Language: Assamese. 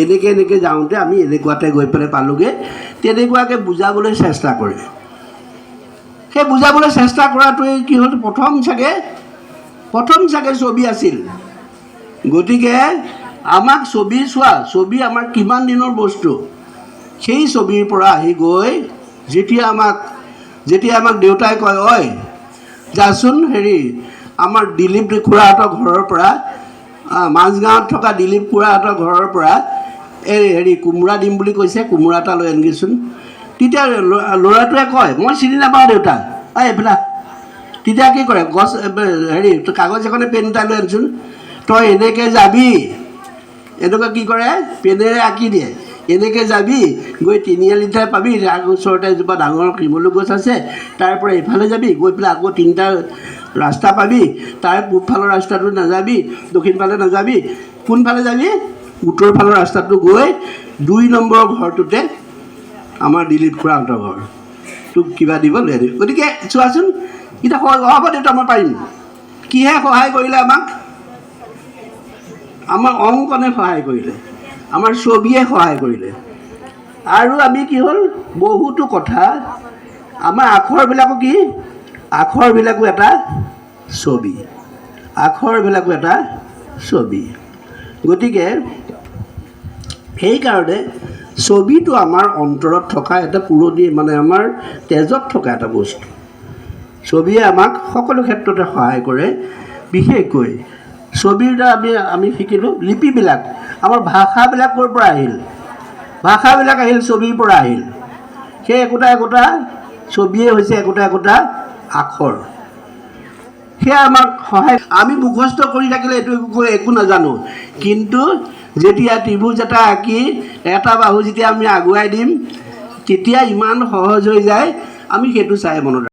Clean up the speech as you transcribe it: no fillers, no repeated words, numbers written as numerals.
এনেকৈ এনেকৈ যাওঁতে আমি এনেকুৱাতে গৈ পেলাই পালোগৈ, তেনেকুৱাকৈ বুজাবলৈ চেষ্টা কৰে। সেই বুজাবলৈ চেষ্টা কৰাটোৱে কি হ'ল, প্ৰথম চাগে ছবি আছিল। গতিকে আমাক ছবি চোৱা, ছবি আমাৰ কিমান দিনৰ বস্তু, সেই ছবিৰ পৰা আহি গৈ যেতিয়া আমাক দেউতাই কয়, ঐ যাচোন আমাৰ দিলীপ খুৰাহঁতৰ ঘৰৰ পৰা, মাজগাঁৱত থকা দিলীপ খুৰাহঁতৰ ঘৰৰ পৰা কোমোৰা দিম বুলি কৈছে, কোমোৰা এটা লৈ আনগিচোন। তেতিয়া ল'ৰাটোৱে কয়, মই চিনি নাপাওঁ দেউতা, এইফালে। তেতিয়া কি কৰে, কাগজ এখনে পেন এটা লৈ আনচোন, তই এনেকৈ যাবি, এনেকুৱা কি কৰে, পেনেৰে আঁকি দিয়ে, এনেকৈ যাবি, গৈ তিনিআলিতে পাবি, তাৰ ওচৰতে এজোপা ডাঙৰ শিমলু গছ আছে, তাৰ পৰা এইফালে যাবি, গৈ পেলাই আকৌ 3টা ৰাস্তা পাবি, তাৰ পূবফালৰ ৰাস্তাটো নাযাবি, দক্ষিণ ফালে নাযাবি, কোনফালে যাবি, উত্তৰ ফালৰ ৰাস্তাটো গৈ 2 নম্বৰৰ ঘৰটোতে আমাৰ দিলীপ খুৰাহঁতৰ ঘৰ, তোক কিবা দিব লৈ আনিবি। গতিকে চোৱাচোন, এতিয়া হ'ব দেউতা মই পাৰিম। কিহে সহায় কৰিলে আমাক? আমাৰ অংকনে সহায় কৰিলে, আমাৰ ছবিয়ে সহায় কৰিলে। আৰু আমি কি হ'ল, বহুতো কথা, আমাৰ আখৰবিলাকো কি, আখৰবিলাকো এটা ছবি, আখৰবিলাকো এটা ছবি। গতিকে সেইকাৰণে ছবিটো আমাৰ অন্তৰত থকা এটা পুৰণি, আমাৰ তেজত থকা এটা বস্তু। ছবিয়ে আমাক সকলো ক্ষেত্ৰতে সহায় কৰে। বিশেষকৈ ছবিৰ দ্বাৰা আমি শিকিলোঁ লিপিবিলাক, আমাৰ ভাষাবিলাক ক'ৰ পৰা আহিল, ভাষাবিলাক আহিল ছবিৰ পৰা আহিল। সেই একোটা ছবিয়ে হৈছে একোটা আখৰ। সেয়া আমাক সহায়, আমি মুখস্থ কৰি থাকিলে এইটো একো নাজানো, কিন্তু যেতিয়া ত্ৰিভুজ এটা আঁকি এটা বাহু যেতিয়া আমি আগুৱাই দিম, তেতিয়া ইমান সহজ হৈ যায়, আমি সেইটো চাই মনত